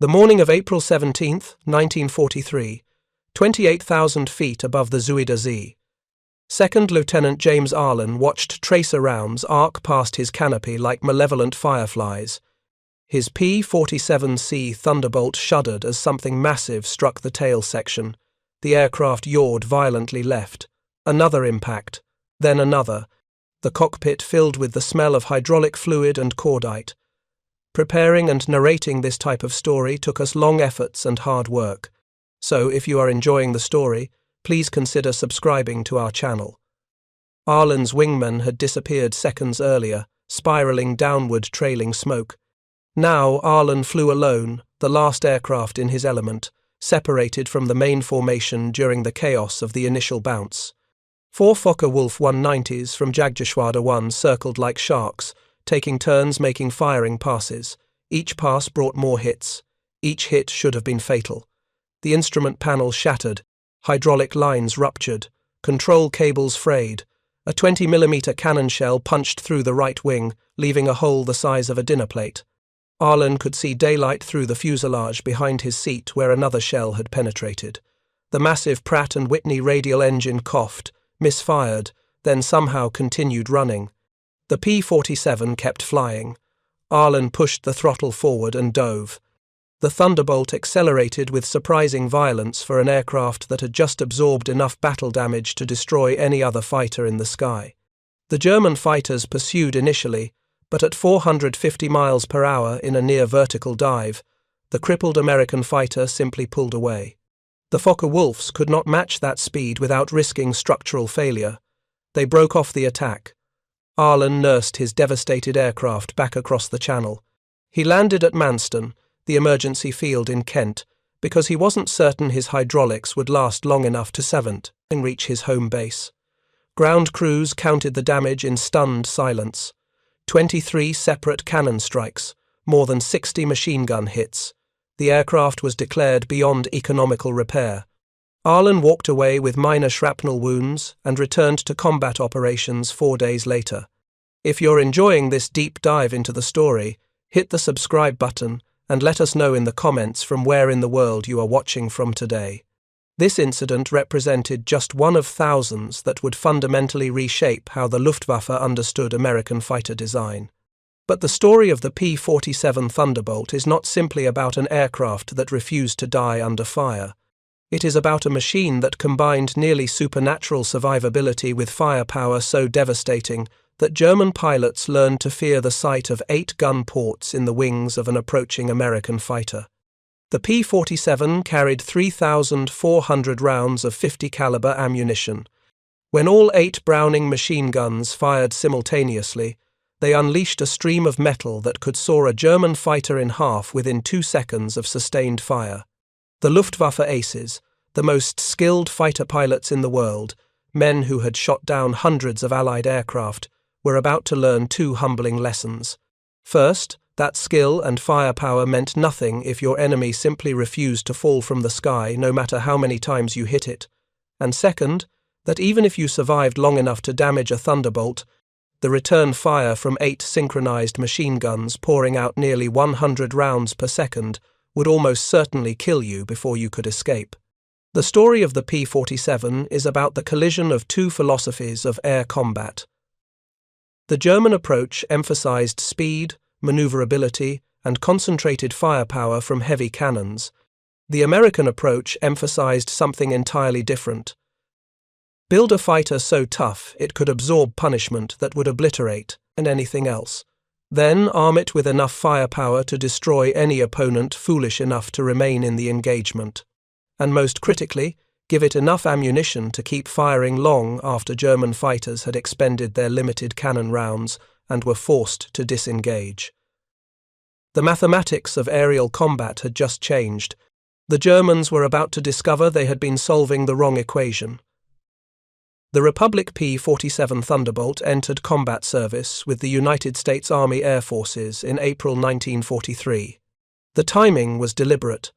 The morning of April 17, 1943, 28,000 feet above the Zuida Z. Second Lieutenant James Arlen watched tracer rounds arc past his canopy like malevolent fireflies. His P-47 Thunderbolt shuddered as something massive struck the tail section. The aircraft yawed violently left. Another impact, then another, the cockpit filled with the smell of hydraulic fluid and cordite. Preparing and narrating this type of story took us long efforts and hard work. So, if you are enjoying the story, please consider subscribing to our channel. Arlen's wingman had disappeared seconds earlier, spiraling downward trailing smoke. Now Arlen flew alone, the last aircraft in his element, separated from the main formation during the chaos of the initial bounce. 4 Focke-Wulf 190s from Jagdgeschwader 1 circled like sharks, taking turns making firing passes. Each pass brought more hits. Each hit should have been fatal. The instrument panel shattered, hydraulic lines ruptured, control cables frayed. A 20mm cannon shell punched through the right wing, leaving a hole the size of a dinner plate. Arlen could see daylight through the fuselage behind his seat where another shell had penetrated. The massive Pratt & Whitney radial engine coughed, misfired, then somehow continued running. The P-47 kept flying. Arlen pushed the throttle forward and dove. The Thunderbolt accelerated with surprising violence for an aircraft that had just absorbed enough battle damage to destroy any other fighter in the sky. The German fighters pursued initially, but at 450 miles per hour in a near-vertical dive, the crippled American fighter simply pulled away. The Focke-Wulfs could not match that speed without risking structural failure. They broke off the attack. Arlen nursed his devastated aircraft back across the channel. He landed at Manston, the emergency field in Kent, because he wasn't certain his hydraulics would last long enough to savant and reach his home base. Ground crews counted the damage in stunned silence. 23 separate cannon strikes, more than 60 machine gun hits. The aircraft was declared beyond economical repair. Arlen walked away with minor shrapnel wounds and returned to combat operations 4 days later. If you're enjoying this deep dive into the story, hit the subscribe button and let us know in the comments from where in the world you are watching from today. This incident represented just one of thousands that would fundamentally reshape how the Luftwaffe understood American fighter design. But the story of the P-47 Thunderbolt is not simply about an aircraft that refused to die under fire. It is about a machine that combined nearly supernatural survivability with firepower so devastating that German pilots learned to fear the sight of 8 gun ports in the wings of an approaching American fighter. The P-47 carried 3,400 rounds of 50 caliber ammunition. When all 8 Browning machine guns fired simultaneously, they unleashed a stream of metal that could saw a German fighter in half within 2 seconds of sustained fire. The Luftwaffe aces, the most skilled fighter pilots in the world, men who had shot down hundreds of Allied aircraft, were about to learn 2 humbling lessons. First, that skill and firepower meant nothing if your enemy simply refused to fall from the sky no matter how many times you hit it. And second, that even if you survived long enough to damage a Thunderbolt, the return fire from 8 synchronized machine guns pouring out nearly 100 rounds per second would almost certainly kill you before you could escape. The story of the P-47 is about the collision of 2 philosophies of air combat. The German approach emphasized speed, maneuverability, and concentrated firepower from heavy cannons. The American approach emphasized something entirely different. Build a fighter so tough it could absorb punishment that would obliterate and anything else. Then arm it with enough firepower to destroy any opponent foolish enough to remain in the engagement. And most critically, give it enough ammunition to keep firing long after German fighters had expended their limited cannon rounds and were forced to disengage. The mathematics of aerial combat had just changed. The Germans were about to discover they had been solving the wrong equation. The Republic P-47 Thunderbolt entered combat service with the United States Army Air Forces in April 1943. The timing was deliberate.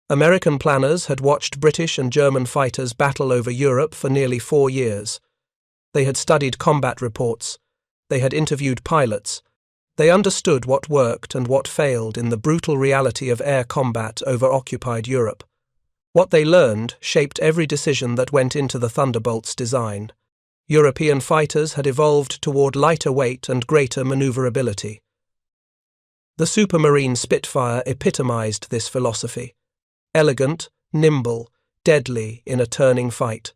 American planners had watched British and German fighters battle over Europe for nearly 4 years. They had studied combat reports. They had interviewed pilots. They understood what worked and what failed in the brutal reality of air combat over occupied Europe. What they learned shaped every decision that went into the Thunderbolt's design. European fighters had evolved toward lighter weight and greater maneuverability. The Supermarine Spitfire epitomized this philosophy. Elegant, nimble, deadly in a turning fight.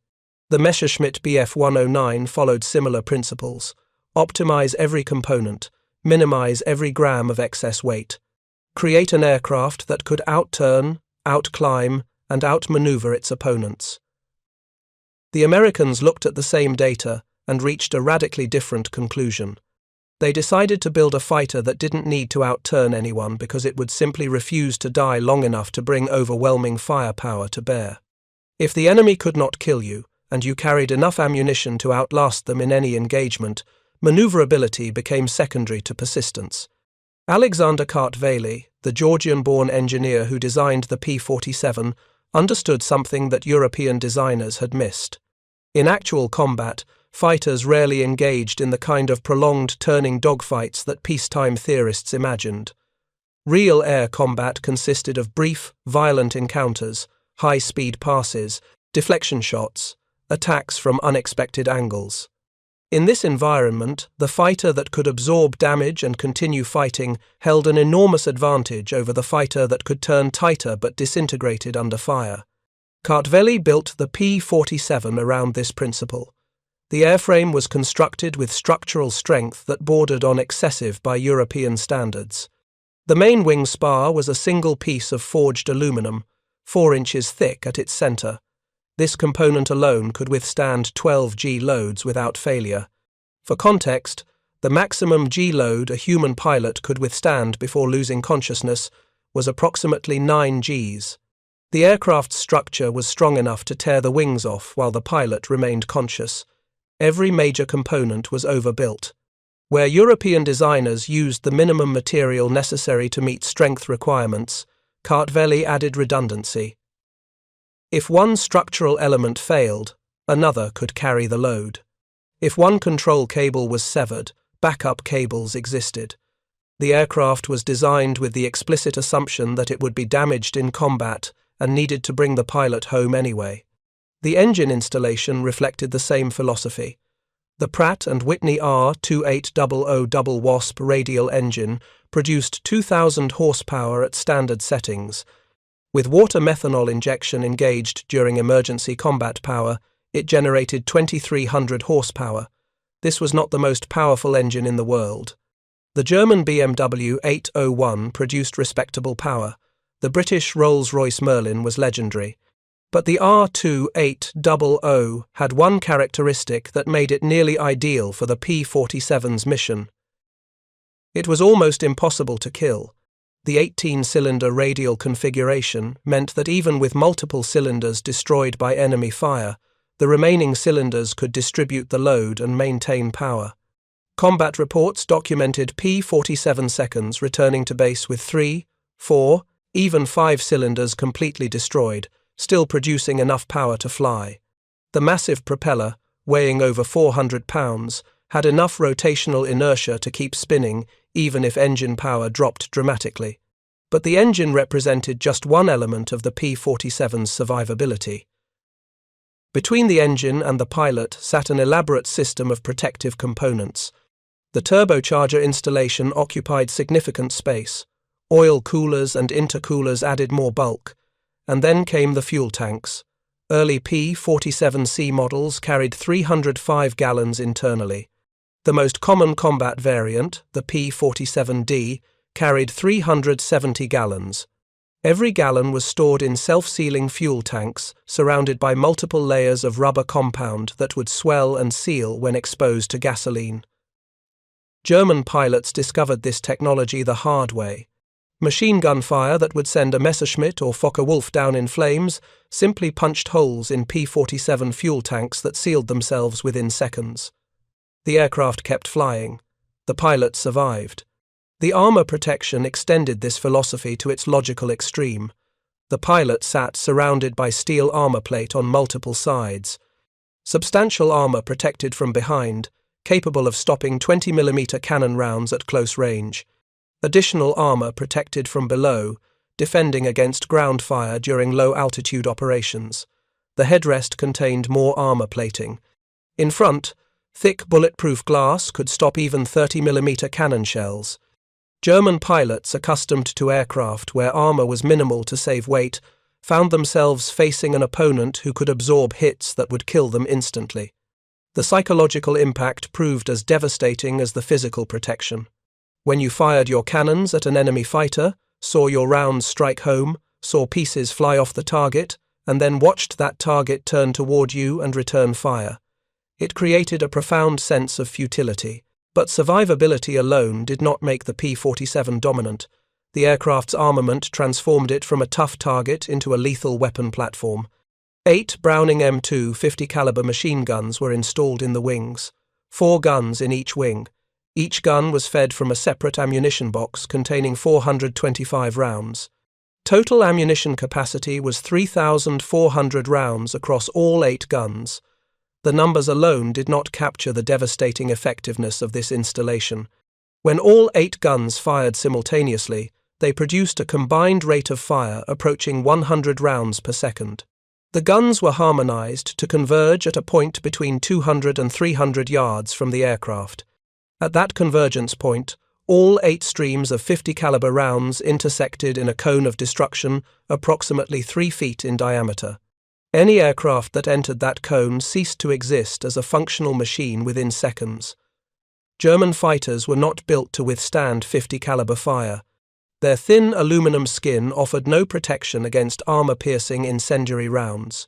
The Messerschmitt Bf 109 followed similar principles. Optimize every component, minimize every gram of excess weight. Create an aircraft that could outturn, outclimb, and outmaneuver its opponents. The Americans looked at the same data and reached a radically different conclusion. They decided to build a fighter that didn't need to outturn anyone because it would simply refuse to die long enough to bring overwhelming firepower to bear. If the enemy could not kill you, and you carried enough ammunition to outlast them in any engagement, maneuverability became secondary to persistence. Alexander Kartveli, the Georgian-born engineer who designed the P-47, understood something that European designers had missed. In actual combat, fighters rarely engaged in the kind of prolonged turning dogfights that peacetime theorists imagined. Real air combat consisted of brief, violent encounters, high-speed passes, deflection shots, attacks from unexpected angles. In this environment, the fighter that could absorb damage and continue fighting held an enormous advantage over the fighter that could turn tighter but disintegrated under fire. Kartveli built the P-47 around this principle. The airframe was constructed with structural strength that bordered on excessive by European standards. The main wing spar was a single piece of forged aluminum, 4 inches thick at its center. This component alone could withstand 12 G-loads without failure. For context, the maximum G-load a human pilot could withstand before losing consciousness was approximately 9 Gs. The aircraft's structure was strong enough to tear the wings off while the pilot remained conscious. Every major component was overbuilt. Where European designers used the minimum material necessary to meet strength requirements, Kartveli added redundancy. If one structural element failed, another could carry the load. If one control cable was severed, backup cables existed. The aircraft was designed with the explicit assumption that it would be damaged in combat and needed to bring the pilot home anyway. The engine installation reflected the same philosophy. The Pratt & Whitney R2800 Wasp radial engine produced 2,000 horsepower at standard settings. With water methanol injection engaged during emergency combat power, it generated 2,300 horsepower. This was not the most powerful engine in the world. The German BMW 801 produced respectable power. The British Rolls-Royce Merlin was legendary. But the R2800 had one characteristic that made it nearly ideal for the P-47's mission. It was almost impossible to kill. The 18-cylinder radial configuration meant that even with multiple cylinders destroyed by enemy fire, the remaining cylinders could distribute the load and maintain power. Combat reports documented P-47 seconds returning to base with 3, 4, even 5 cylinders completely destroyed, still producing enough power to fly. The massive propeller, weighing over 400 pounds, had enough rotational inertia to keep spinning even if engine power dropped dramatically. But the engine represented just one element of the P-47's survivability. Between the engine and the pilot sat an elaborate system of protective components. The turbocharger installation occupied significant space. Oil coolers and intercoolers added more bulk. And then came the fuel tanks. Early P-47C models carried 305 gallons internally. The most common combat variant, the P-47D, carried 370 gallons. Every gallon was stored in self-sealing fuel tanks surrounded by multiple layers of rubber compound that would swell and seal when exposed to gasoline. German pilots discovered this technology the hard way. Machine gun fire that would send a Messerschmitt or Focke-Wulf down in flames simply punched holes in P-47 fuel tanks that sealed themselves within seconds. The aircraft kept flying. The pilots survived. The armor protection extended this philosophy to its logical extreme. The pilot sat surrounded by steel armor plate on multiple sides. Substantial armor protected from behind, capable of stopping 20mm cannon rounds at close range. Additional armor protected from below, defending against ground fire during low-altitude operations. The headrest contained more armor plating. In front, thick bulletproof glass could stop even 30mm cannon shells. German pilots, accustomed to aircraft where armor was minimal to save weight, found themselves facing an opponent who could absorb hits that would kill them instantly. The psychological impact proved as devastating as the physical protection. When you fired your cannons at an enemy fighter, saw your rounds strike home, saw pieces fly off the target, and then watched that target turn toward you and return fire, it created a profound sense of futility. But survivability alone did not make the P-47 dominant. The aircraft's armament transformed it from a tough target into a lethal weapon platform. 8 Browning M2 50-caliber machine guns were installed in the wings, 4 guns in each wing. Each gun was fed from a separate ammunition box containing 425 rounds. Total ammunition capacity was 3,400 rounds across all 8 guns. The numbers alone did not capture the devastating effectiveness of this installation. When all 8 guns fired simultaneously, they produced a combined rate of fire approaching 100 rounds per second. The guns were harmonized to converge at a point between 200 and 300 yards from the aircraft. At that convergence point, all 8 streams of 50-caliber rounds intersected in a cone of destruction approximately 3 feet in diameter. Any aircraft that entered that cone ceased to exist as a functional machine within seconds. German fighters were not built to withstand 50-caliber fire. Their thin aluminum skin offered no protection against armor-piercing incendiary rounds.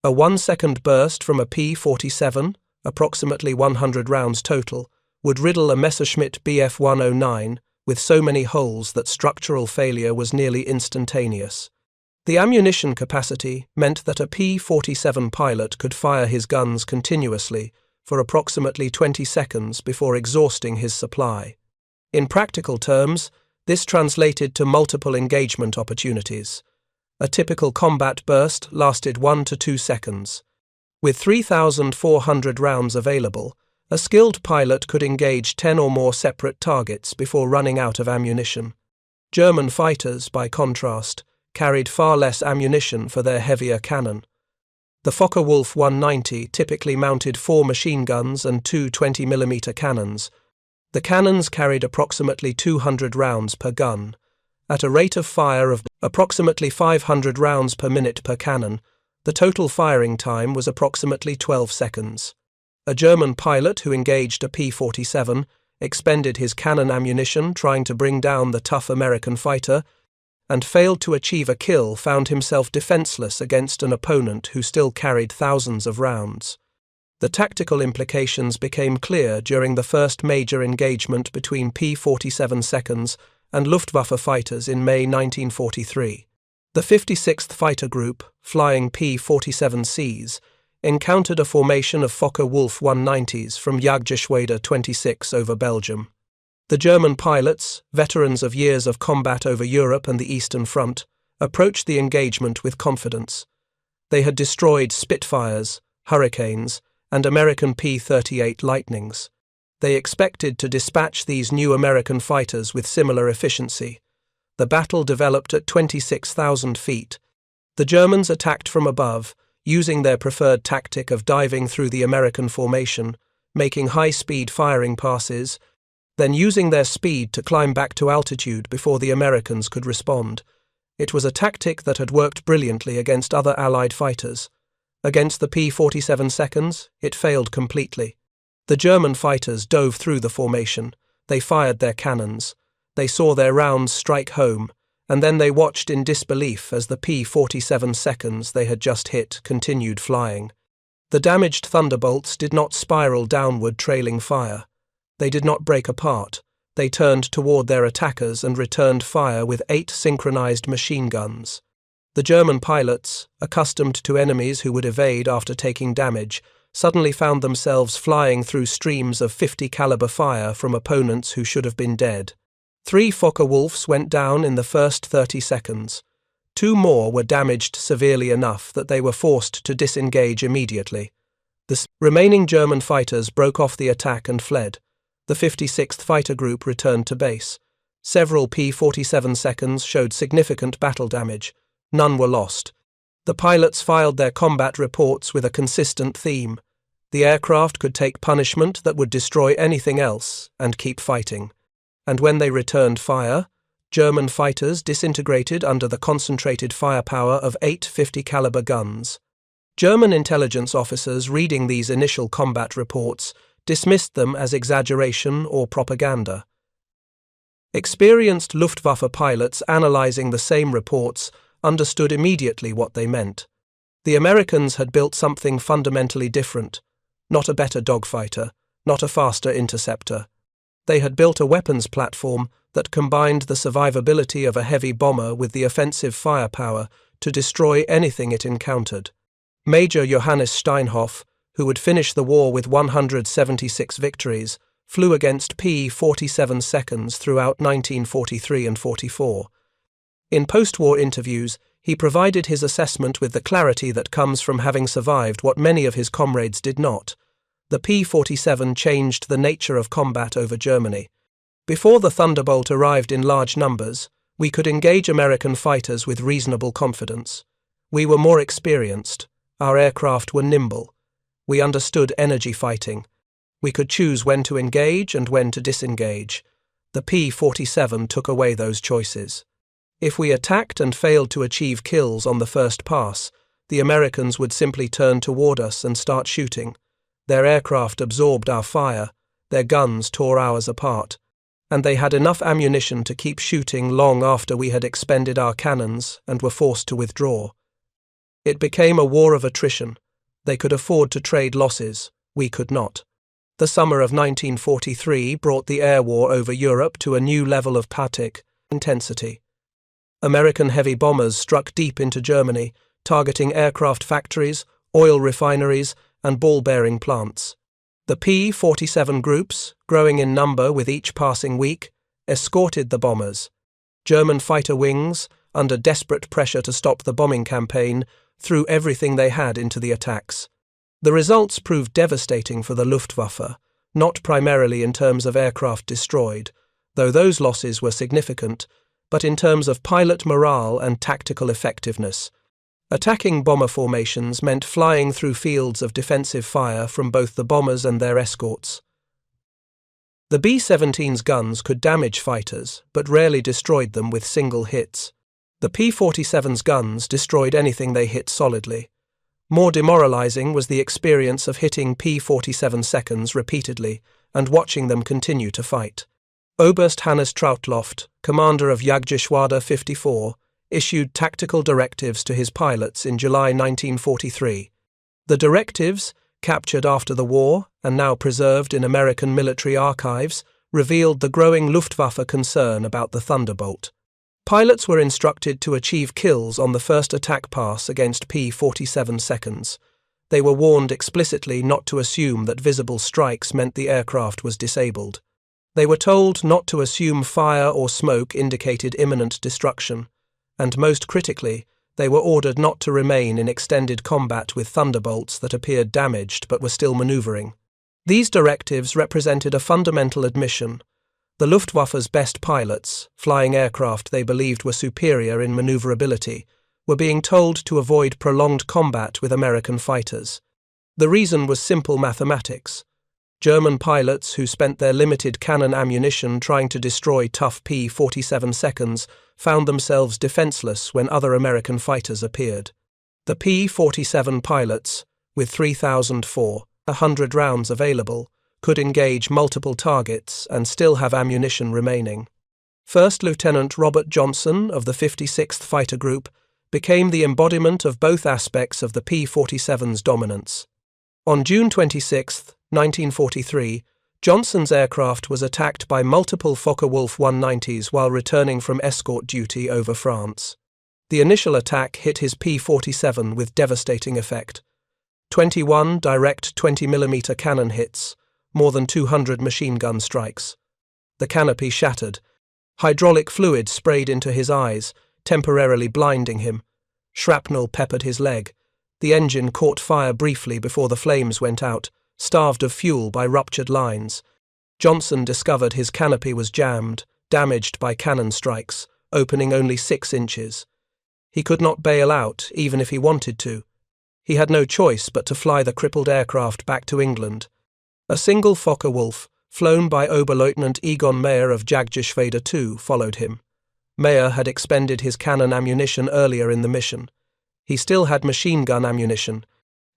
A 1-second burst from a P-47, approximately 100 rounds total, would riddle a Messerschmitt Bf 109 with so many holes that structural failure was nearly instantaneous. The ammunition capacity meant that a P-47 pilot could fire his guns continuously for approximately 20 seconds before exhausting his supply. In practical terms, this translated to multiple engagement opportunities. A typical combat burst lasted 1 to 2 seconds. With 3,400 rounds available, a skilled pilot could engage 10 or more separate targets before running out of ammunition. German fighters, by contrast, carried far less ammunition for their heavier cannon. The Focke-Wulf 190 typically mounted 4 machine guns and 2 20mm cannons. The cannons carried approximately 200 rounds per gun. At a rate of fire of approximately 500 rounds per minute per cannon, the total firing time was approximately 12 seconds. A German pilot who engaged a P-47 expended his cannon ammunition trying to bring down the tough American fighter, and failed to achieve a kill, found himself defenseless against an opponent who still carried thousands of rounds. The tactical implications became clear during the first major engagement between P-47 seconds and Luftwaffe fighters in May 1943. The 56th Fighter Group, flying P-47Cs, encountered a formation of Focke-Wulf 190s from Jagdgeschwader 26 over Belgium. The German pilots, veterans of years of combat over Europe and the Eastern Front, approached the engagement with confidence. They had destroyed Spitfires, Hurricanes, and American P-38 Lightnings. They expected to dispatch these new American fighters with similar efficiency. The battle developed at 26,000 feet. The Germans attacked from above, using their preferred tactic of diving through the American formation, making high-speed firing passes, then using their speed to climb back to altitude before the Americans could respond. It was a tactic that had worked brilliantly against other Allied fighters. Against the P-47 seconds, it failed completely. The German fighters dove through the formation. They fired their cannons. They saw their rounds strike home, and then they watched in disbelief as the P-47 seconds they had just hit continued flying. The damaged Thunderbolts did not spiral downward, trailing fire. They did not break apart. They turned toward their attackers and returned fire with 8 synchronized machine guns. The German pilots, accustomed to enemies who would evade after taking damage, suddenly found themselves flying through streams of 50-caliber fire from opponents who should have been dead. 3 Focke-Wulfs went down in the first 30 seconds. 2 more were damaged severely enough that they were forced to disengage immediately. The remaining German fighters broke off the attack and fled. The 56th Fighter Group returned to base. Several P-47 seconds showed significant battle damage. None were lost. The pilots filed their combat reports with a consistent theme. The aircraft could take punishment that would destroy anything else and keep fighting. And when they returned fire, German fighters disintegrated under the concentrated firepower of 8 50 caliber guns. German intelligence officers reading these initial combat reports dismissed them as exaggeration or propaganda. Experienced Luftwaffe pilots analyzing the same reports understood immediately what they meant. The Americans had built something fundamentally different, not a better dogfighter, not a faster interceptor. They had built a weapons platform that combined the survivability of a heavy bomber with the offensive firepower to destroy anything it encountered. Major Johannes Steinhoff, who would finish the war with 176 victories, flew against P-47 seconds throughout 1943 and 44. In post-war interviews, he provided his assessment with the clarity that comes from having survived what many of his comrades did not. The P-47 changed the nature of combat over Germany. Before the Thunderbolt arrived in large numbers, we could engage American fighters with reasonable confidence. We were more experienced. Our aircraft were nimble. We understood energy fighting. We could choose when to engage and when to disengage. The P-47 took away those choices. If we attacked and failed to achieve kills on the first pass, the Americans would simply turn toward us and start shooting. Their aircraft absorbed our fire, their guns tore ours apart, and they had enough ammunition to keep shooting long after we had expended our cannons and were forced to withdraw. It became a war of attrition. They could afford to trade losses, we could not. The summer of 1943 brought the air war over Europe to a new level of pathetic intensity. American heavy bombers struck deep into Germany, targeting aircraft factories, oil refineries, and ball-bearing plants. The P-47 groups, growing in number with each passing week, escorted the bombers. German fighter wings, under desperate pressure to stop the bombing campaign, threw everything they had into the attacks. The results proved devastating for the Luftwaffe, not primarily in terms of aircraft destroyed, though those losses were significant, but in terms of pilot morale and tactical effectiveness. Attacking bomber formations meant flying through fields of defensive fire from both the bombers and their escorts. The B-17's guns could damage fighters, but rarely destroyed them with single hits. The P-47's guns destroyed anything they hit solidly. More demoralizing was the experience of hitting P-47 seconds repeatedly and watching them continue to fight. Oberst Hannes Trautloft, commander of Jagdgeschwader 54, issued tactical directives to his pilots in July 1943. The directives, captured after the war and now preserved in American military archives, revealed the growing Luftwaffe concern about the Thunderbolt. Pilots were instructed to achieve kills on the first attack pass against P-47 seconds. They were warned explicitly not to assume that visible strikes meant the aircraft was disabled. They were told not to assume fire or smoke indicated imminent destruction, and most critically, they were ordered not to remain in extended combat with Thunderbolts that appeared damaged but were still maneuvering. These directives represented a fundamental admission. The Luftwaffe's best pilots, flying aircraft they believed were superior in maneuverability, were being told to avoid prolonged combat with American fighters. The reason was simple mathematics. German pilots who spent their limited cannon ammunition trying to destroy tough P-47 seconds found themselves defenseless when other American fighters appeared. The P-47 pilots, with 3,400 rounds available, could engage multiple targets and still have ammunition remaining. First Lieutenant Robert Johnson of the 56th Fighter Group became the embodiment of both aspects of the P-47's dominance. On June 26, 1943, Johnson's aircraft was attacked by multiple Focke-Wulf 190s while returning from escort duty over France. The initial attack hit his P-47 with devastating effect. 21 direct 20mm cannon hits, more than 200 machine gun strikes. The canopy shattered. Hydraulic fluid sprayed into his eyes, temporarily blinding him. Shrapnel peppered his leg. The engine caught fire briefly before the flames went out, starved of fuel by ruptured lines. Johnson discovered his canopy was jammed, damaged by cannon strikes, opening only 6 inches. He could not bail out, even if he wanted to. He had no choice but to fly the crippled aircraft back to England. A single Focke-Wulf, flown by Oberleutnant Egon Meyer of Jagdgeschwader II, followed him. Meyer had expended his cannon ammunition earlier in the mission. He still had machine gun ammunition.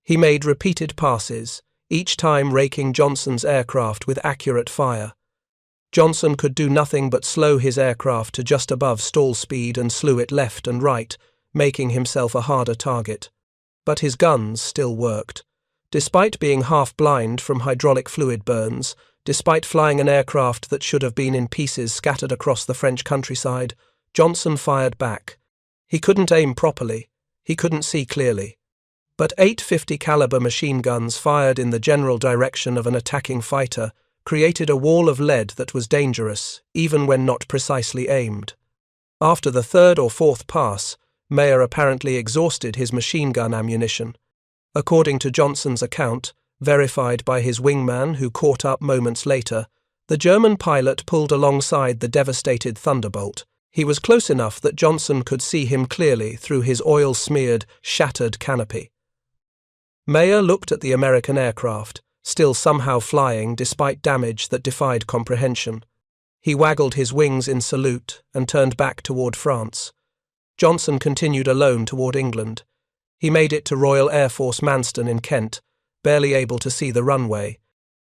He made repeated passes, each time raking Johnson's aircraft with accurate fire. Johnson could do nothing but slow his aircraft to just above stall speed and slew it left and right, making himself a harder target. But his guns still worked. Despite being half-blind from hydraulic fluid burns, despite flying an aircraft that should have been in pieces scattered across the French countryside, Johnson fired back. He couldn't aim properly. He couldn't see clearly. But 850 caliber machine guns fired in the general direction of an attacking fighter created a wall of lead that was dangerous, even when not precisely aimed. After the 3rd or 4th pass, Meyer apparently exhausted his machine gun ammunition. According to Johnson's account, verified by his wingman who caught up moments later, the German pilot pulled alongside the devastated Thunderbolt. He was close enough that Johnson could see him clearly through his oil-smeared, shattered canopy. Meyer looked at the American aircraft, still somehow flying despite damage that defied comprehension. He waggled his wings in salute and turned back toward France. Johnson continued alone toward England. He made it to Royal Air Force Manston in Kent, barely able to see the runway.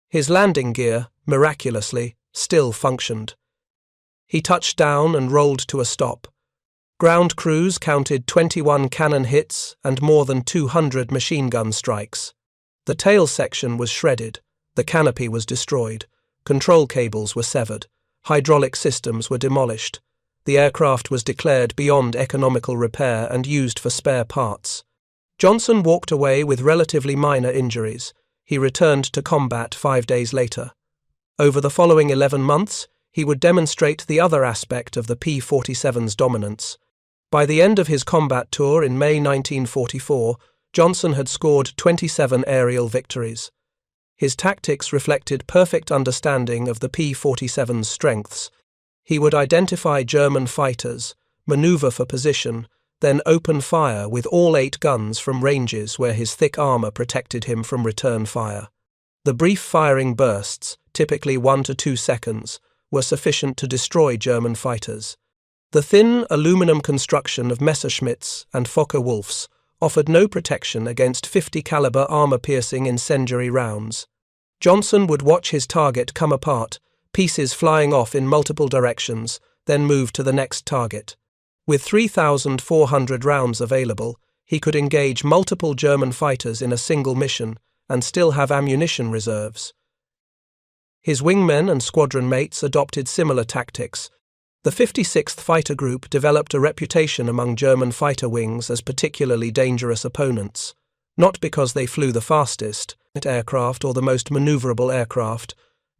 His landing gear, miraculously, still functioned. He touched down and rolled to a stop. Ground crews counted 21 cannon hits and more than 200 machine gun strikes. The tail section was shredded, the canopy was destroyed, control cables were severed, hydraulic systems were demolished. The aircraft was declared beyond economical repair and used for spare parts. Johnson walked away with relatively minor injuries. He returned to combat 5 days later. Over the following 11 months, he would demonstrate the other aspect of the P-47's dominance. By the end of his combat tour in May 1944, Johnson had scored 27 aerial victories. His tactics reflected perfect understanding of the P-47's strengths. He would identify German fighters, maneuver for position, then open fire with all 8 guns from ranges where his thick armor protected him from return fire. The brief firing bursts, typically 1 to 2 seconds, were sufficient to destroy German fighters. The thin aluminum construction of Messerschmitts and Focke-Wulfs offered no protection against 50 caliber armor-piercing incendiary rounds. Johnson would watch his target come apart, pieces flying off in multiple directions, then move to the next target. With 3,400 rounds available, he could engage multiple German fighters in a single mission and still have ammunition reserves. His wingmen and squadron mates adopted similar tactics. The 56th Fighter Group developed a reputation among German fighter wings as particularly dangerous opponents, not because they flew the fastest aircraft or the most maneuverable aircraft,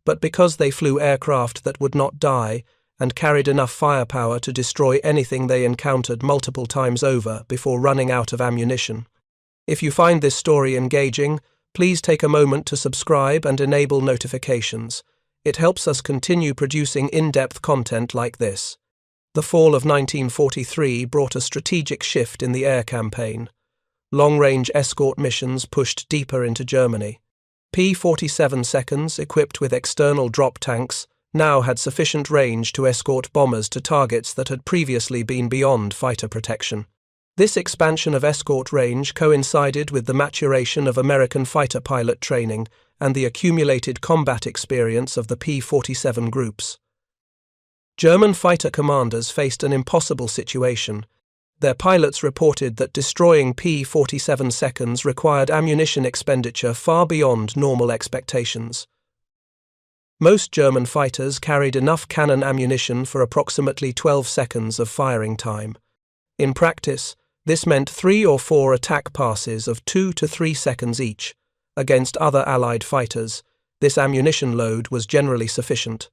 but because they flew aircraft that would not die and carried enough firepower to destroy anything they encountered multiple times over before running out of ammunition. If you find this story engaging, please take a moment to subscribe and enable notifications. It helps us continue producing in-depth content like this. The fall of 1943 brought a strategic shift in the air campaign. Long-range escort missions pushed deeper into Germany. P-47 seconds, equipped with external drop tanks, now had sufficient range to escort bombers to targets that had previously been beyond fighter protection. This expansion of escort range coincided with the maturation of American fighter pilot training and the accumulated combat experience of the P-47 groups. German fighter commanders faced an impossible situation. Their pilots reported that destroying P-47 seconds required ammunition expenditure far beyond normal expectations. Most German fighters carried enough cannon ammunition for approximately 12 seconds of firing time. In practice, this meant 3 or 4 attack passes of 2 to 3 seconds each. Against other Allied fighters, this ammunition load was generally sufficient.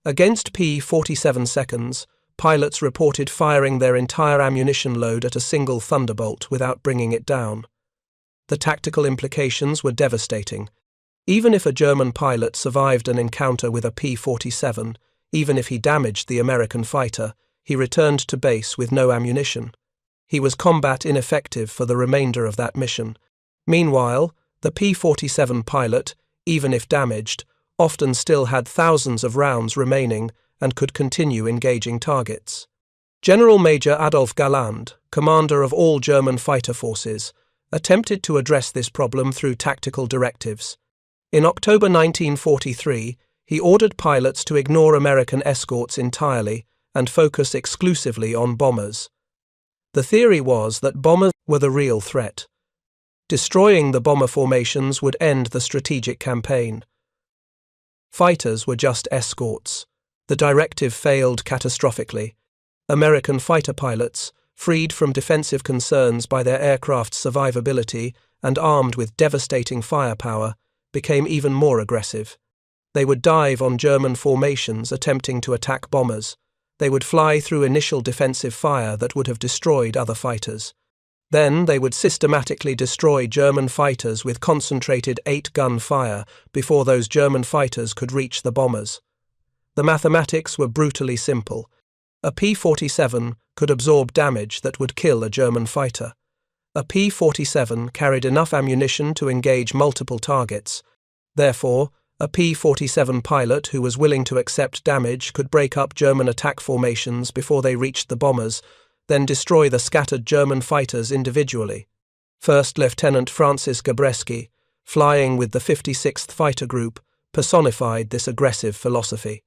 Against P-47 seconds, pilots reported firing their entire ammunition load at a single Thunderbolt without bringing it down. The tactical implications were devastating. Even if a German pilot survived an encounter with a P-47, even if he damaged the American fighter, he returned to base with no ammunition. He was combat ineffective for the remainder of that mission. Meanwhile, the P-47 pilot, even if damaged, often still had thousands of rounds remaining and could continue engaging targets. General Major Adolf Galland, commander of all German fighter forces, attempted to address this problem through tactical directives. In October 1943, he ordered pilots to ignore American escorts entirely and focus exclusively on bombers. The theory was that bombers were the real threat. Destroying the bomber formations would end the strategic campaign. Fighters were just escorts. The directive failed catastrophically. American fighter pilots, freed from defensive concerns by their aircraft's survivability and armed with devastating firepower, became even more aggressive. They would dive on German formations attempting to attack bombers. They would fly through initial defensive fire that would have destroyed other fighters. Then they would systematically destroy German fighters with concentrated 8-gun fire before those German fighters could reach the bombers. The mathematics were brutally simple. A P-47 could absorb damage that would kill a German fighter. A P-47 carried enough ammunition to engage multiple targets. Therefore, a P-47 pilot who was willing to accept damage could break up German attack formations before they reached the bombers, then destroy the scattered German fighters individually. First Lieutenant Francis Gabreski, flying with the 56th Fighter Group, personified this aggressive philosophy.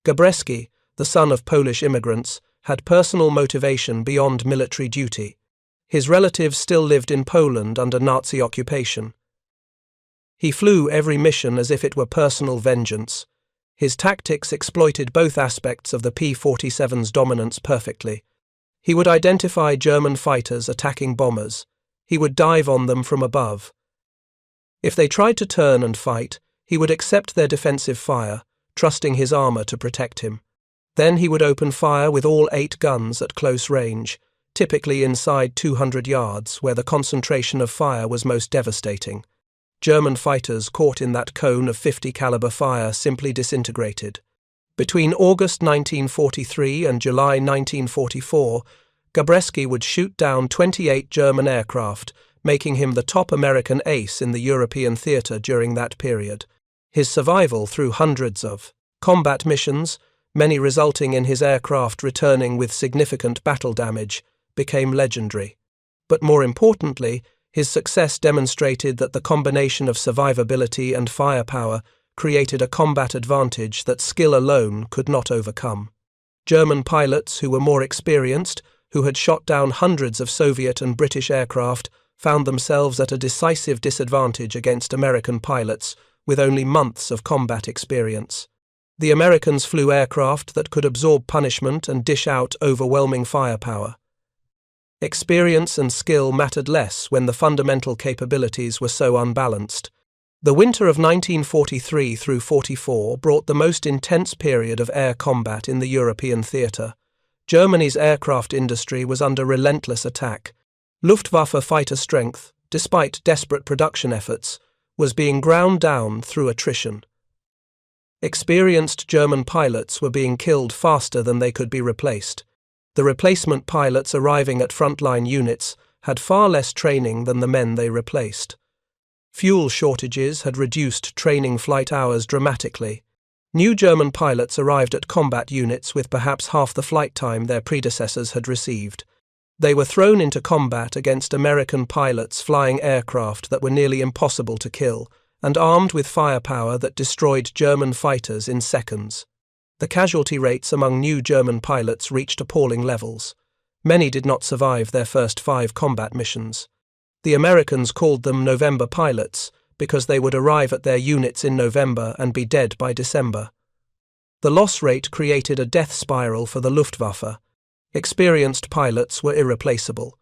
Gabreski, the son of Polish immigrants, had personal motivation beyond military duty. His relatives still lived in Poland under Nazi occupation. He flew every mission as if it were personal vengeance. His tactics exploited both aspects of the P-47's dominance perfectly. He would identify German fighters attacking bombers. He would dive on them from above. If they tried to turn and fight, he would accept their defensive fire, trusting his armor to protect him. Then he would open fire with all 8 guns at close range, typically inside 200 yards, where the concentration of fire was most devastating. German fighters caught in that cone of 50 caliber fire simply disintegrated. Between August 1943 and July 1944, Gabreski would shoot down 28 German aircraft, making him the top American ace in the European theater during that period. His survival through hundreds of combat missions, many resulting in his aircraft returning with significant battle damage, became legendary. But more importantly, his success demonstrated that the combination of survivability and firepower created a combat advantage that skill alone could not overcome. German pilots who were more experienced, who had shot down hundreds of Soviet and British aircraft, found themselves at a decisive disadvantage against American pilots with only months of combat experience. The Americans flew aircraft that could absorb punishment and dish out overwhelming firepower. Experience and skill mattered less when the fundamental capabilities were so unbalanced. The winter of 1943 through 44 brought the most intense period of air combat in the European theatre. Germany's aircraft industry was under relentless attack. Luftwaffe fighter strength, despite desperate production efforts, was being ground down through attrition. Experienced German pilots were being killed faster than they could be replaced. The replacement pilots arriving at frontline units had far less training than the men they replaced. Fuel shortages had reduced training flight hours dramatically. New German pilots arrived at combat units with perhaps half the flight time their predecessors had received. They were thrown into combat against American pilots flying aircraft that were nearly impossible to kill, and armed with firepower that destroyed German fighters in seconds. The casualty rates among new German pilots reached appalling levels. Many did not survive their first 5 combat missions. The Americans called them November pilots because they would arrive at their units in November and be dead by December. The loss rate created a death spiral for the Luftwaffe. Experienced pilots were irreplaceable.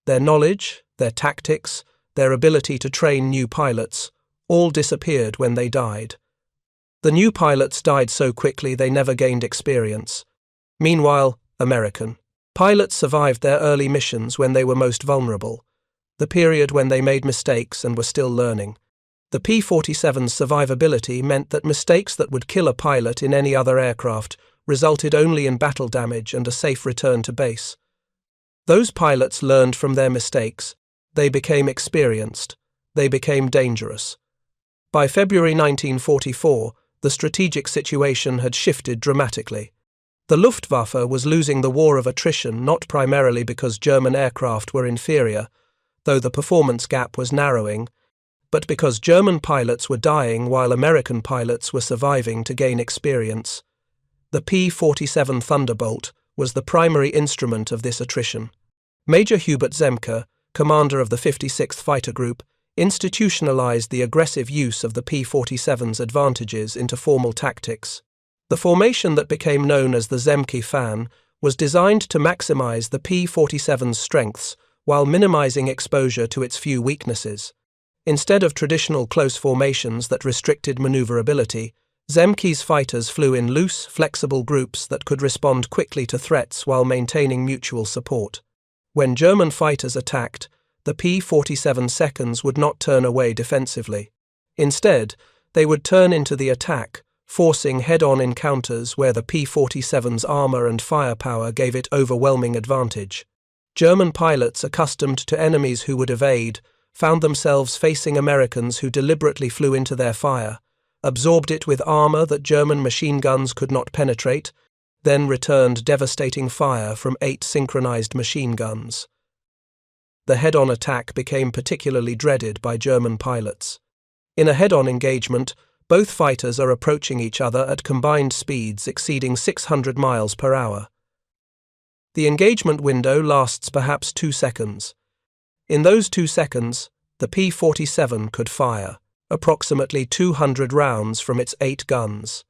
Their knowledge, their tactics, their ability to train new pilots, all disappeared when they died. The new pilots died so quickly they never gained experience. Meanwhile, American pilots survived their early missions when they were most vulnerable. the period when they made mistakes and were still learning. The P-47's survivability meant that mistakes that would kill a pilot in any other aircraft resulted only in battle damage and a safe return to base. Those pilots learned from their mistakes. They became experienced. They became dangerous. By February 1944, the strategic situation had shifted dramatically. The Luftwaffe was losing the war of attrition not primarily because German aircraft were inferior, though the performance gap was narrowing, but because German pilots were dying while American pilots were surviving to gain experience. The P-47 Thunderbolt was the primary instrument of this attrition. Major Hubert Zemke, commander of the 56th Fighter Group, institutionalized the aggressive use of the P-47's advantages into formal tactics. The formation that became known as the Zemke Fan was designed to maximize the P-47's strengths while minimizing exposure to its few weaknesses. Instead of traditional close formations that restricted maneuverability, Zemke's fighters flew in loose, flexible groups that could respond quickly to threats while maintaining mutual support. When German fighters attacked, the P-47 seconds would not turn away defensively. Instead, they would turn into the attack, forcing head-on encounters where the P-47's armor and firepower gave it overwhelming advantage. German pilots accustomed to enemies who would evade found themselves facing Americans who deliberately flew into their fire, absorbed it with armor that German machine guns could not penetrate, then returned devastating fire from 8 synchronized machine guns. The head-on attack became particularly dreaded by German pilots. In a head-on engagement, both fighters are approaching each other at combined speeds exceeding 600 miles per hour. The engagement window lasts perhaps 2 seconds. In those 2 seconds, the P-47 could fire approximately 200 rounds from its 8 guns.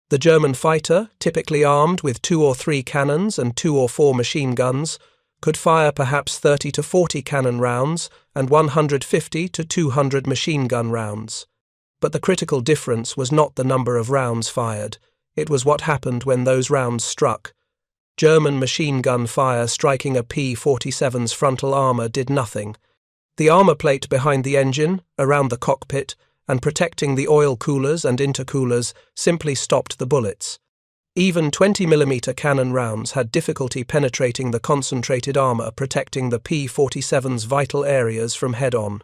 The German fighter, typically armed with 2 or 3 cannons and 2 or 4 machine guns, could fire perhaps 30 to 40 cannon rounds and 150 to 200 machine gun rounds. But the critical difference was not the number of rounds fired, it was what happened when those rounds struck. German machine gun fire striking a P-47's frontal armor did nothing. The armor plate behind the engine, around the cockpit, and protecting the oil coolers and intercoolers simply stopped the bullets. Even 20mm cannon rounds had difficulty penetrating the concentrated armor protecting the P-47's vital areas from head-on.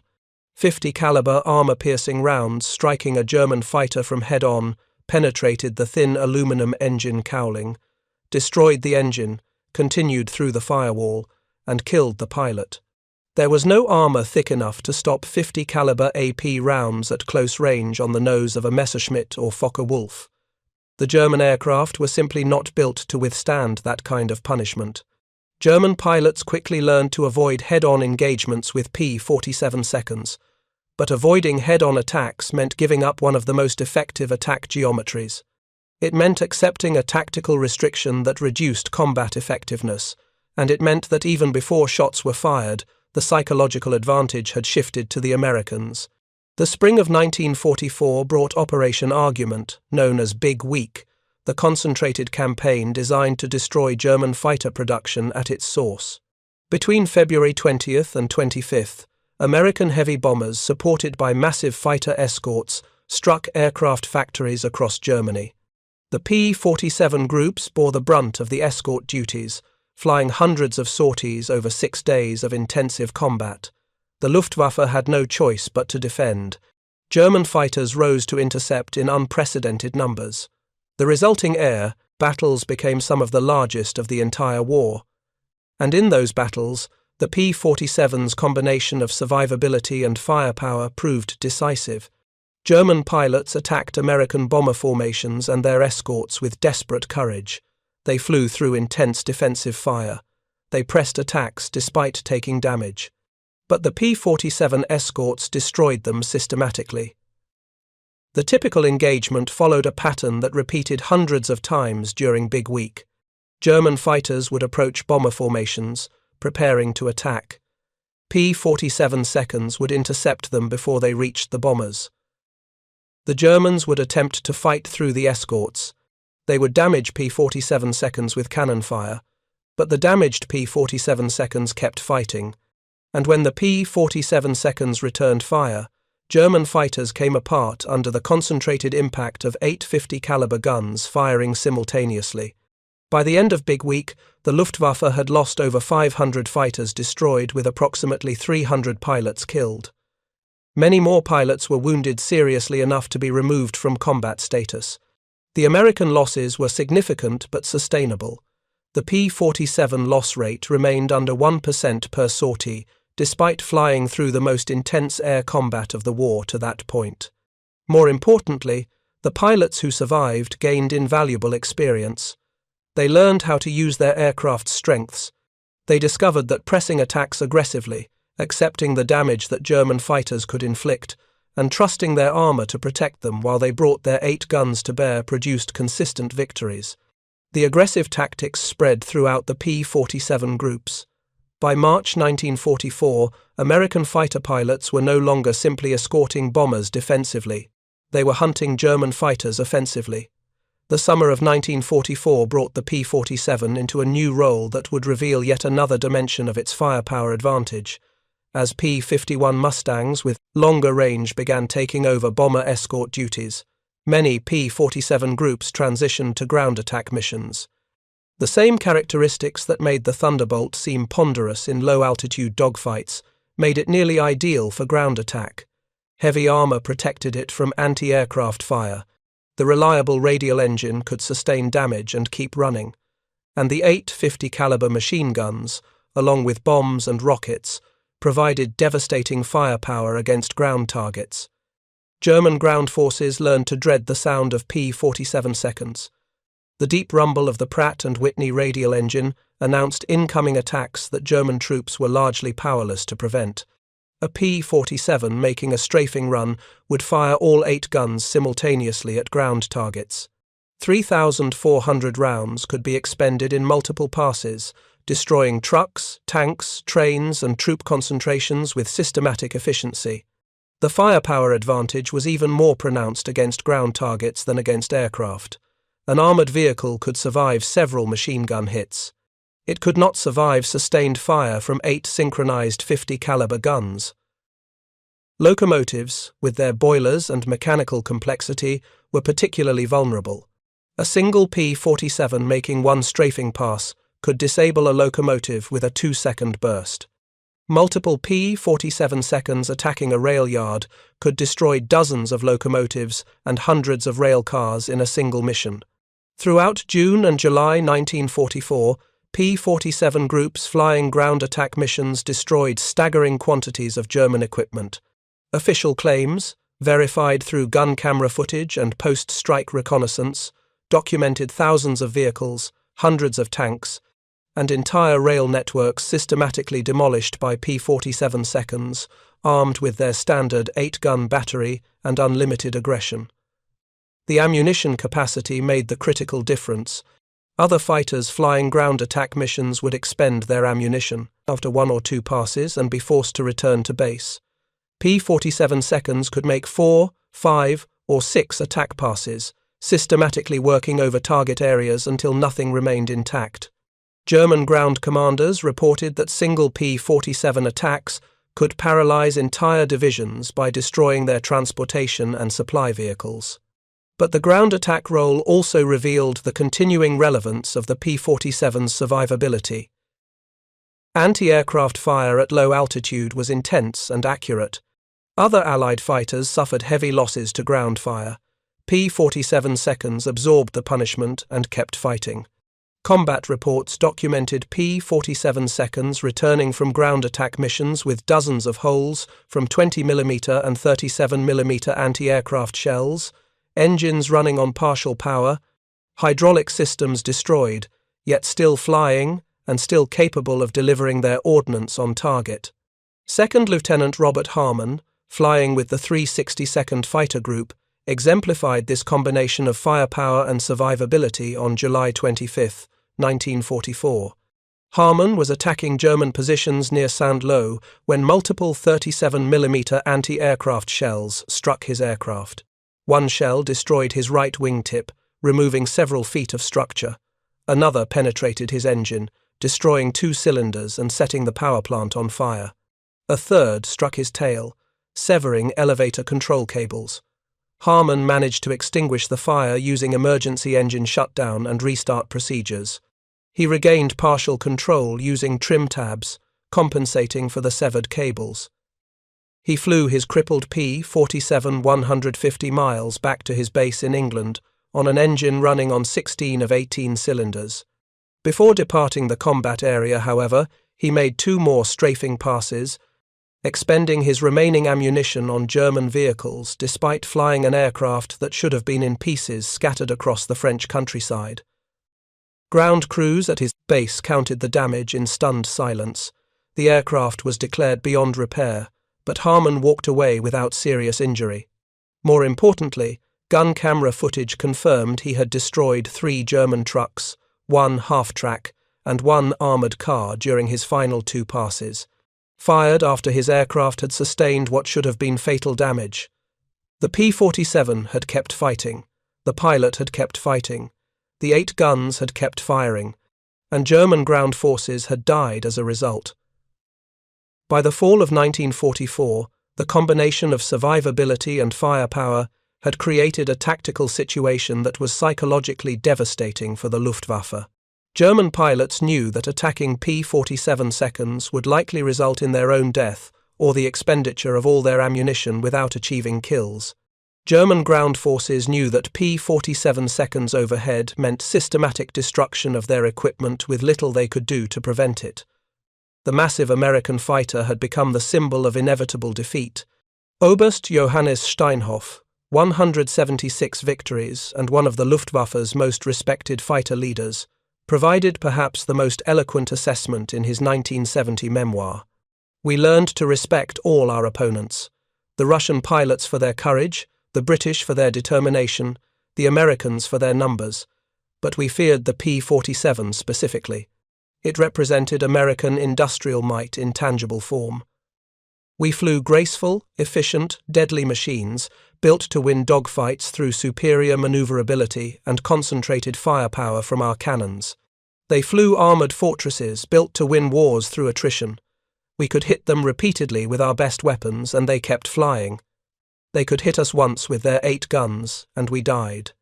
50 caliber armor-piercing rounds striking a German fighter from head-on penetrated the thin aluminum engine cowling, destroyed the engine, continued through the firewall, and killed the pilot. There was no armor thick enough to stop 50 caliber AP rounds at close range on the nose of a Messerschmitt or Focke-Wulf. The German aircraft were simply not built to withstand that kind of punishment. German pilots quickly learned to avoid head-on engagements with P-47 seconds, but avoiding head-on attacks meant giving up one of the most effective attack geometries. It meant accepting a tactical restriction that reduced combat effectiveness, and it meant that even before shots were fired, the psychological advantage had shifted to the Americans. The spring of 1944 brought Operation Argument, known as Big Week, the concentrated campaign designed to destroy German fighter production at its source. Between February 20th and 25th, American heavy bombers supported by massive fighter escorts struck aircraft factories across Germany. The P-47 groups bore the brunt of the escort duties, flying hundreds of sorties over 6 days of intensive combat. The Luftwaffe had no choice but to defend. German fighters rose to intercept in unprecedented numbers. The resulting air battles became some of the largest of the entire war. And in those battles, the P-47's combination of survivability and firepower proved decisive. German pilots attacked American bomber formations and their escorts with desperate courage. They flew through intense defensive fire. They pressed attacks despite taking damage. But the P-47 escorts destroyed them systematically. The typical engagement followed a pattern that repeated hundreds of times during Big Week. German fighters would approach bomber formations, preparing to attack. P-47 seconds would intercept them before they reached the bombers. The Germans would attempt to fight through the escorts. They would damage P-47 seconds with cannon fire, but the damaged P-47 seconds kept fighting. and when the P-47 seconds returned fire, German fighters came apart under the concentrated impact of 8 50 caliber guns firing simultaneously. By the end of Big Week, the Luftwaffe had lost over 500 fighters destroyed with approximately 300 pilots killed. Many more pilots were wounded seriously enough to be removed from combat status. The American losses were significant but sustainable. The P-47 loss rate remained under 1% per sortie, despite flying through the most intense air combat of the war to that point. More importantly, the pilots who survived gained invaluable experience. They learned how to use their aircraft's strengths. They discovered that pressing attacks aggressively, accepting the damage that German fighters could inflict, and trusting their armor to protect them while they brought their 8 guns to bear produced consistent victories. The aggressive tactics spread throughout the P-47 groups. By March 1944, American fighter pilots were no longer simply escorting bombers defensively. They were hunting German fighters offensively. The summer of 1944 brought the P-47 into a new role that would reveal yet another dimension of its firepower advantage. As P-51 Mustangs with longer range began taking over bomber escort duties, many P-47 groups transitioned to ground attack missions. The same characteristics that made the Thunderbolt seem ponderous in low-altitude dogfights made it nearly ideal for ground attack. Heavy armor protected it from anti-aircraft fire. The reliable radial engine could sustain damage and keep running. And the 8 50 caliber machine guns, along with bombs and rockets, provided devastating firepower against ground targets. German ground forces learned to dread the sound of P-47 seconds. The deep rumble of the Pratt & Whitney radial engine announced incoming attacks that German troops were largely powerless to prevent. A P-47 making a strafing run would fire all 8 guns simultaneously at ground targets. 3,400 rounds could be expended in multiple passes, destroying trucks, tanks, trains, and troop concentrations with systematic efficiency. The firepower advantage was even more pronounced against ground targets than against aircraft. An armoured vehicle could survive several machine gun hits. It could not survive sustained fire from 8 synchronized 50 caliber guns. Locomotives, with their boilers and mechanical complexity, were particularly vulnerable. A single P-47 making one strafing pass could disable a locomotive with a 2-second burst. Multiple P-47 seconds attacking a rail yard could destroy dozens of locomotives and hundreds of rail cars in a single mission. Throughout June and July 1944, P-47 groups flying ground attack missions destroyed staggering quantities of German equipment. Official claims, verified through gun camera footage and post-strike reconnaissance, documented thousands of vehicles, hundreds of tanks, and entire rail networks systematically demolished by P-47 seconds, armed with their standard 8-gun battery and unlimited aggression. The ammunition capacity made the critical difference. Other fighters flying ground attack missions would expend their ammunition after 1 or 2 passes and be forced to return to base. P-47 seconds could make 4, 5, or 6 attack passes, systematically working over target areas until nothing remained intact. German ground commanders reported that single P-47 attacks could paralyze entire divisions by destroying their transportation and supply vehicles. But the ground attack role also revealed the continuing relevance of the P-47's survivability. Anti-aircraft fire at low altitude was intense and accurate. Other Allied fighters suffered heavy losses to ground fire. P-47 seconds absorbed the punishment and kept fighting. Combat reports documented P-47 seconds returning from ground attack missions with dozens of holes from 20mm and 37mm anti-aircraft shells, engines running on partial power, hydraulic systems destroyed, yet still flying and still capable of delivering their ordnance on target. Second Lieutenant Robert Harmon, flying with the 362nd Fighter Group, exemplified this combination of firepower and survivability on July 25, 1944. Harmon was attacking German positions near Saint-Lô when multiple 37mm anti-aircraft shells struck his aircraft. One shell destroyed his right wingtip, removing several feet of structure. Another penetrated his engine, destroying 2 cylinders and setting the power plant on fire. A third struck his tail, severing elevator control cables. Harmon managed to extinguish the fire using emergency engine shutdown and restart procedures. He regained partial control using trim tabs, compensating for the severed cables. He flew his crippled P-47 150 miles back to his base in England on an engine running on 16 of 18 cylinders. Before departing the combat area, however, he made 2 more strafing passes, expending his remaining ammunition on German vehicles despite flying an aircraft that should have been in pieces scattered across the French countryside. Ground crews at his base counted the damage in stunned silence. The aircraft was declared beyond repair, but Harmon walked away without serious injury. More importantly, gun camera footage confirmed he had destroyed 3 German trucks, 1 half-track, and 1 armoured car during his final 2 passes, fired after his aircraft had sustained what should have been fatal damage. The P-47 had kept fighting, the pilot had kept fighting, the 8 guns had kept firing, and German ground forces had died as a result. By the fall of 1944, the combination of survivability and firepower had created a tactical situation that was psychologically devastating for the Luftwaffe. German pilots knew that attacking P-47 seconds would likely result in their own death or the expenditure of all their ammunition without achieving kills. German ground forces knew that P-47 seconds overhead meant systematic destruction of their equipment with little they could do to prevent it. The massive American fighter had become the symbol of inevitable defeat. Oberst Johannes Steinhoff, 176 victories and one of the Luftwaffe's most respected fighter leaders, provided perhaps the most eloquent assessment in his 1970 memoir. We learned to respect all our opponents, the Russian pilots for their courage, the British for their determination, the Americans for their numbers, but we feared the P-47 specifically. It represented American industrial might in tangible form. We flew graceful, efficient, deadly machines, built to win dogfights through superior maneuverability and concentrated firepower from our cannons. They flew armoured fortresses built to win wars through attrition. We could hit them repeatedly with our best weapons, and they kept flying. They could hit us once with their 8 guns, and we died.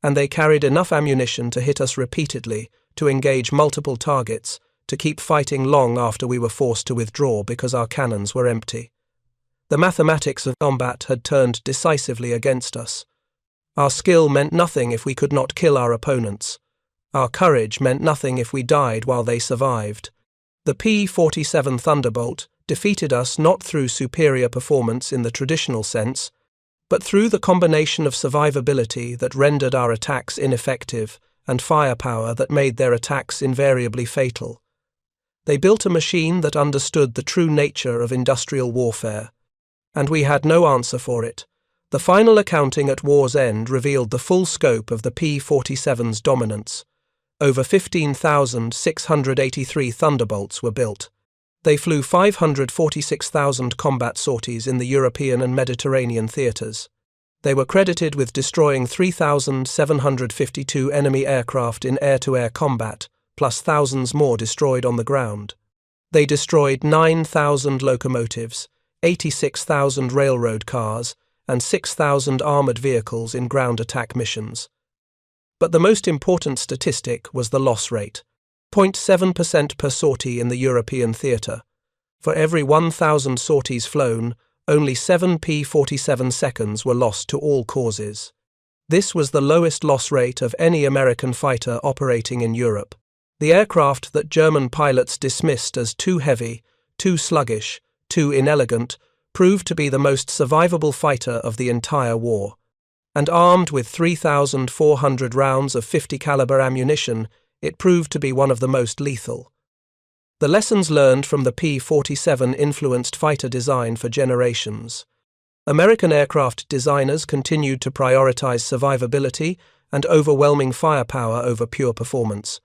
And they carried enough ammunition to hit us repeatedly, to engage multiple targets, to keep fighting long after we were forced to withdraw because our cannons were empty. The mathematics of combat had turned decisively against us. Our skill meant nothing if we could not kill our opponents. Our courage meant nothing if we died while they survived. The P-47 Thunderbolt defeated us not through superior performance in the traditional sense, but through the combination of survivability that rendered our attacks ineffective and firepower that made their attacks invariably fatal. They built a machine that understood the true nature of industrial warfare, and we had no answer for it. The final accounting at war's end revealed the full scope of the P-47's dominance. Over 15,683 Thunderbolts were built. They flew 546,000 combat sorties in the European and Mediterranean theatres. They were credited with destroying 3,752 enemy aircraft in air-to-air combat, plus thousands more destroyed on the ground. They destroyed 9,000 locomotives, 86,000 railroad cars, and 6,000 armoured vehicles in ground attack missions. But the most important statistic was the loss rate, 0.7% per sortie in the European theatre. For every 1,000 sorties flown, only 7 P-47 seconds were lost to all causes. This was the lowest loss rate of any American fighter operating in Europe. The aircraft that German pilots dismissed as too heavy, too sluggish, too inelegant, proved to be the most survivable fighter of the entire war. And armed with 3,400 rounds of 50 caliber ammunition, it proved to be one of the most lethal. The lessons learned from the P-47 influenced fighter design for generations. American aircraft designers continued to prioritize survivability and overwhelming firepower over pure performance.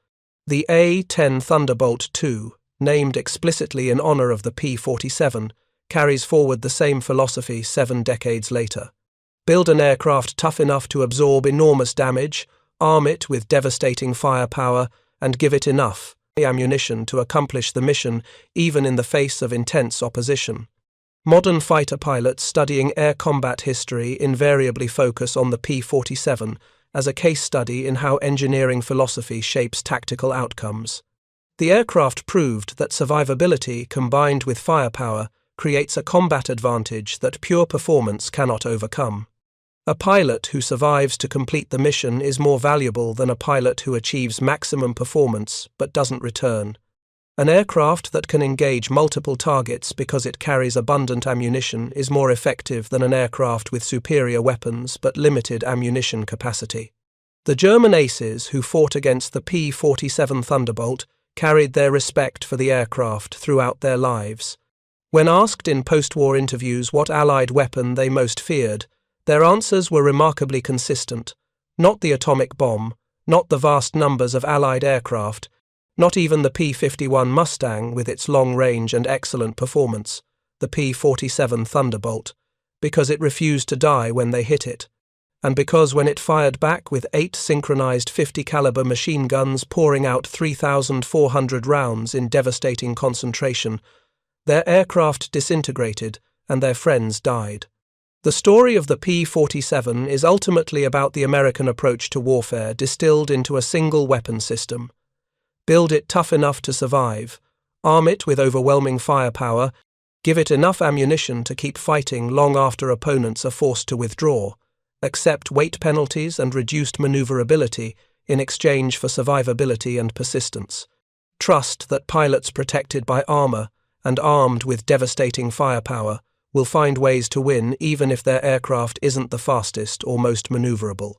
The A-10 Thunderbolt II, named explicitly in honor of the P-47, carries forward the same philosophy 7 decades later. Build an aircraft tough enough to absorb enormous damage, arm it with devastating firepower, and give it enough, ammunition to accomplish the mission even in the face of intense opposition. Modern fighter pilots studying air combat history invariably focus on the P-47 as a case study in how engineering philosophy shapes tactical outcomes. The aircraft proved that survivability combined with firepower creates a combat advantage that pure performance cannot overcome. A pilot who survives to complete the mission is more valuable than a pilot who achieves maximum performance but doesn't return. An aircraft that can engage multiple targets because it carries abundant ammunition is more effective than an aircraft with superior weapons but limited ammunition capacity. The German aces who fought against the P-47 Thunderbolt carried their respect for the aircraft throughout their lives. When asked in post-war interviews what Allied weapon they most feared, their answers were remarkably consistent. Not the atomic bomb, not the vast numbers of Allied aircraft, not even the P-51 Mustang with its long range and excellent performance, the P-47 Thunderbolt, because it refused to die when they hit it, and because when it fired back with 8 synchronized 50-caliber machine guns pouring out 3,400 rounds in devastating concentration, their aircraft disintegrated and their friends died. The story of the P-47 is ultimately about the American approach to warfare distilled into a single weapon system. Build it tough enough to survive, arm it with overwhelming firepower, give it enough ammunition to keep fighting long after opponents are forced to withdraw, accept weight penalties and reduced maneuverability in exchange for survivability and persistence. Trust that pilots protected by armor and armed with devastating firepower will find ways to win even if their aircraft isn't the fastest or most maneuverable.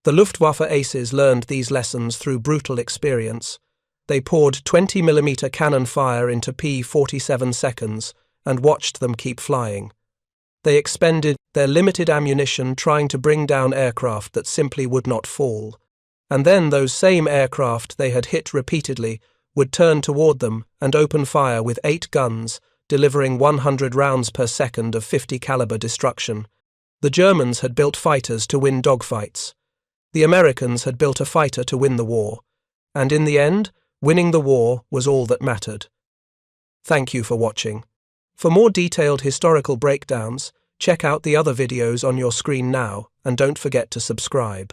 The Luftwaffe aces learned these lessons through brutal experience. They poured 20mm cannon fire into P-47 seconds and watched them keep flying. They expended their limited ammunition trying to bring down aircraft that simply would not fall. And then those same aircraft they had hit repeatedly would turn toward them and open fire with 8 guns, delivering 100 rounds per second of 50-caliber destruction. The Germans had built fighters to win dogfights. The Americans had built a fighter to win the war. And in the end, winning the war was all that mattered. Thank you for watching. For more detailed historical breakdowns, check out the other videos on your screen now, and don't forget to subscribe.